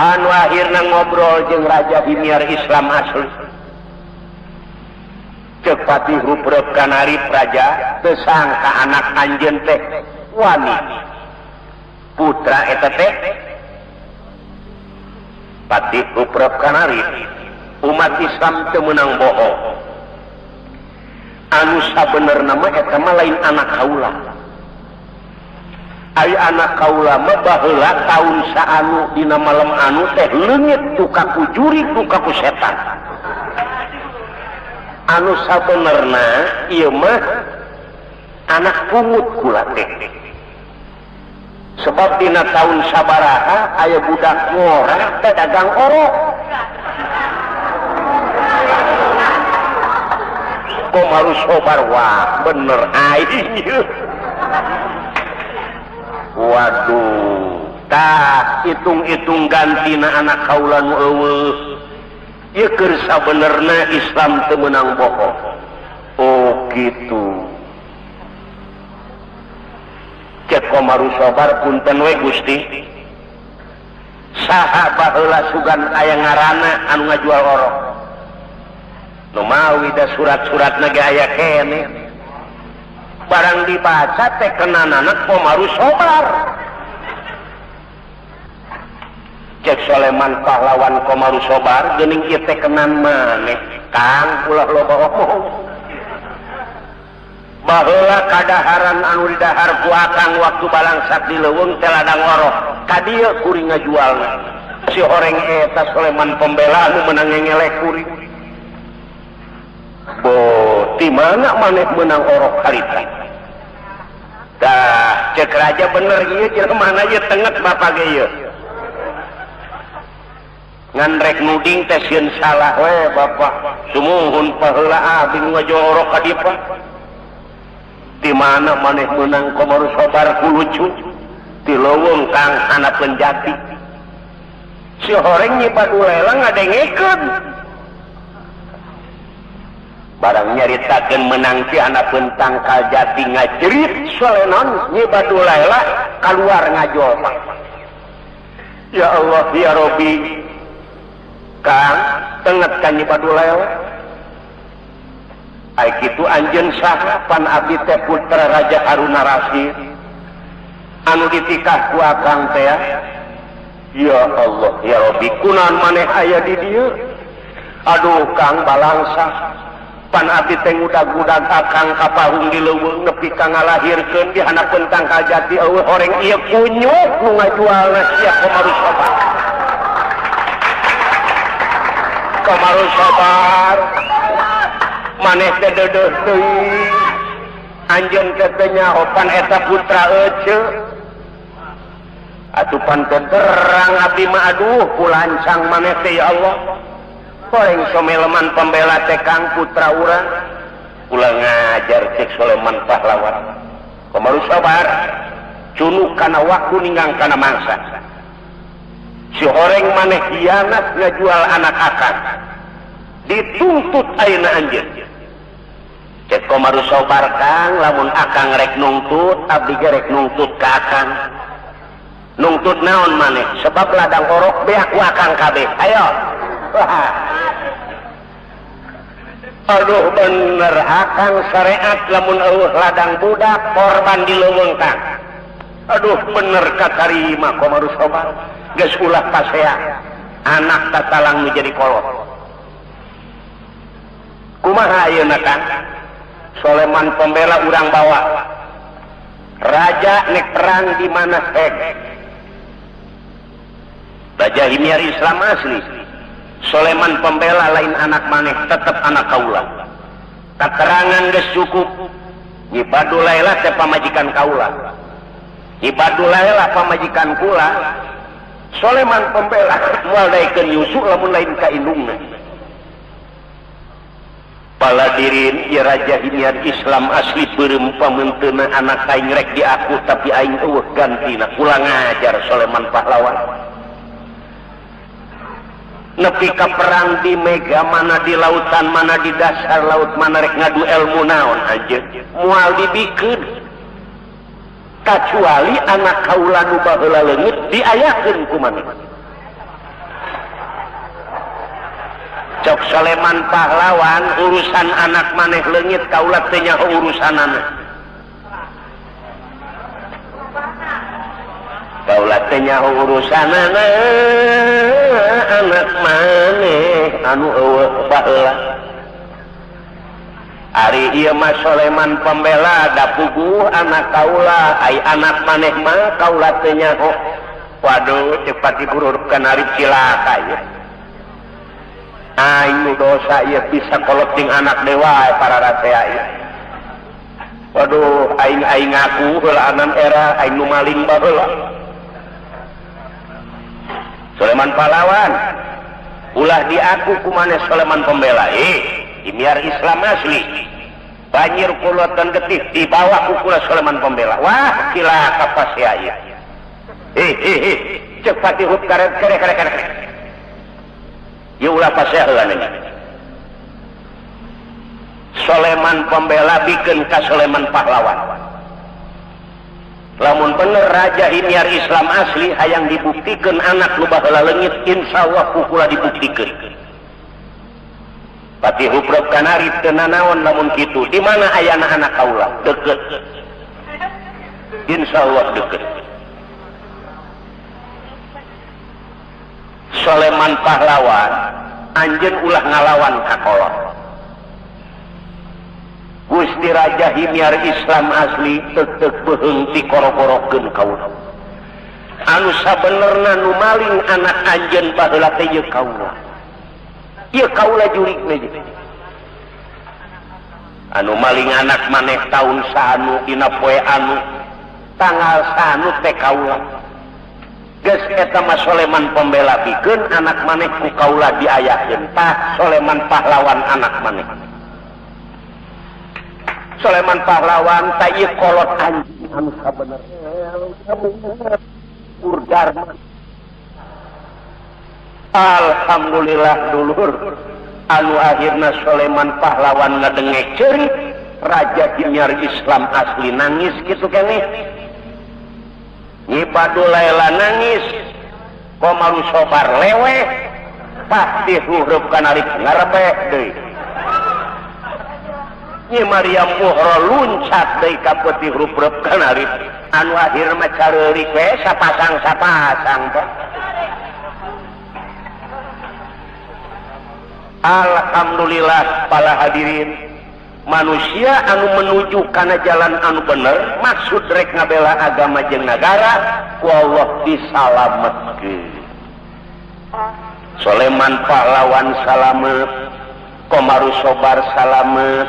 anu akhirna ngobrol jeung Raja Himyar Islam asli cek Patih ruprep kanari praja teu sangka anak anjeun teh wani putra eta teh Patih ruprep kanari umat Islam teu meunang bohong anu sabenerna mah eta mah lain anak kaula aya anak kaula mah baheula taun saanu dina malam anu teh leungit duka ku juri duka ku setan anu sabenerna ieu mah anak pungut kula teh sebab dina taun sabaraha aya budak ngora teh dagang orok komaru sobar wah bener aing waduh tah hitung-hitung gantina anak kaula nu eueuh ieu keur sabenerna Islam teu meunang bohong oh kitu cek komaru sobar punten we Gusti saha baheula sugan aya ngaranna anu ngajual orok nu mawi da surat-suratna ge aya kene barang dibaca teh kenanana komaru sobar cek Soleman pahlawan komaru sobar geuning ieu teh kenan maneh Kang ulah loba omong baheula kadaharan anu didahar ku akang waktu balangsat di leuweung teh ladang orok ka dieu kuring ngajualna si horeng eta Soleman pembela anu meunang ngelek kuring bo di mana maneh menang orok harita dah cek raja bener ieu jelema ieu tenget bapak ge ieu ngan rek nuding teh sieun salah we bapak sumuhun paheula abdi ngajual orok ka dieu di mana maneh menang komaru sobar ku lucu di leuweung Kang hanapeun jati si horeng nyipadu lela ngadengekeun barang nyaritakeun menang ti hanapeun tangkal jati ngajerit solenon nyibadu lela keluar ngajol ya Allah ya Robbi Kang tenget kan nyibadu lela ai kitu anjeun saha pan abdi teh putra Raja Haruna Rasyid anu ditikah ku akang teh ya Allah ya Robbi kunaon maneh aya di dieu aduh Kang balangsa pan abdi teh ngudag-ngudag akang ka pahung di leuweung nepi ka ngalahirkeun di hanapeun tangkal jati eueuh horeng ieu kunyuk nu ngajualna sia komaru sobar komaru sobar maneh teh deudeuh deui anjeun teh nyahopan eta putra ece atuh pan teu terang abdi mah aduh kulancang maneh teh ya Allah horeng someleman pembela teh Kang putra urang ulah ngajar cek Soleman pahlawan komaru sabar cunuk kana waktu ninggang kana mangsa si horeng maneh hianat ngajual anak akang dituntut ayeuna anjeun cek komaru sabar Kang lamun akang rek nungtut abdi ge rek nungtut ka akang nungtut naon maneh sebab ladang orok beak ku akang kabeh ayo aduh bener akang syariat lamun eueuh ladang budak korban di leuweung Kang aduh bener katarima komaru sobar geus ulah pasea anak tatalang nu jadi kolot kumaha ayeuna Kang Soleman pembela urang bawa raja nek perang di mana heg Raja Himyar Islam asli Soleman pembela lain anak maneh tetep anak kaula keterangan geus cukup nyibadu laila teh pamajikan kaula nyibadu laila pamajikan kula Soleman pembela moal daekeun Yusuf lamun lain ka indungna paladirin ya Raja Himyar Islam asli beureum pamenteuna anak aing rek di aku tapi aing eueuh gantina kula ngajar Soleman pahlawan nepi ka perang di mega mana di lautan mana di dasar laut mana rek ngadu ilmu naon anjeun moal dibikeun kecuali anak kaula nu baheula leungit diayakeun ku maneh cok Soleman pahlawan urusan anak maneh leungit kaula teu nyaho urusanana kaula teu nyaho urusanana anak maneh anu eueuh baheula ari ieu mah Soleman pembela da puguh anak kaula ai anak maneh mah kaula teu nyaho waduh cepat dikururupkeun ari cilaka ieu aing dosa ieu bisa kolotting anak dewa para ratea ieu waduh aing ngaku heula anan era aing nu maling baheula Soleman pahlawan ulah diaku ku maneh Soleman pembela imiar Islam asli banjir kulotan getih dibawa ku kula Soleman pembela wah cilaka pas ya ieu cepat dihut kare ya ulah paseheula nih Soleman pembela bikin ka Soleman pahlawan lamun bener raja imiar Islam asli hayang dibuktikan anak nu baheula leungit insyaallah kukula dibuktikan pati hubrep kanari teu nanaon lamun kitu di mana ayana anak kaula deukeut insyaallah deukeut Soleman pahlawan anjeun ulah ngalawan ka kolot Gusti Raja himiar Islam asli tetep beheung dikoro-korokeun kaula anu sabenerna nu maling anak anjeun baheula teh ieu kaula ieu kaula jurigna anu maling anak maneh taun saanu dina poe anu tanggal saanu teh kaula geus eta mah Soleman pembela pikeun anak maneh ku kaula diayakeun tah Soleman pahlawan anak maneh Soleman pahlawan ta ieu kolot anjing anu sabener urdarma alhamdulillah dulur anu akhirna Soleman pahlawan ngadengek ceurik raja himiar Islam asli nangis kitu keneh Nyi Padulaela nangis Komaru Sobar leweh pasti huruf kanarik ngarebeh deui Nyi Maryam Muhro luncat deui ka peuti huruf kanarik anu akhir mah careurik we sapasang-sapasang teh alhamdulillah para hadirin manusia anu menuju kana jalan anu bener maksud rek ngabela agama jeung nagara ku Allah disalametkeun Soleman pahlawan salamet Komaru Sobar salamet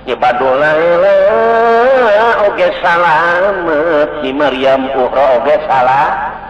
Nyi Padulaela oge salamet Nyi Maryam Muhro oge salamet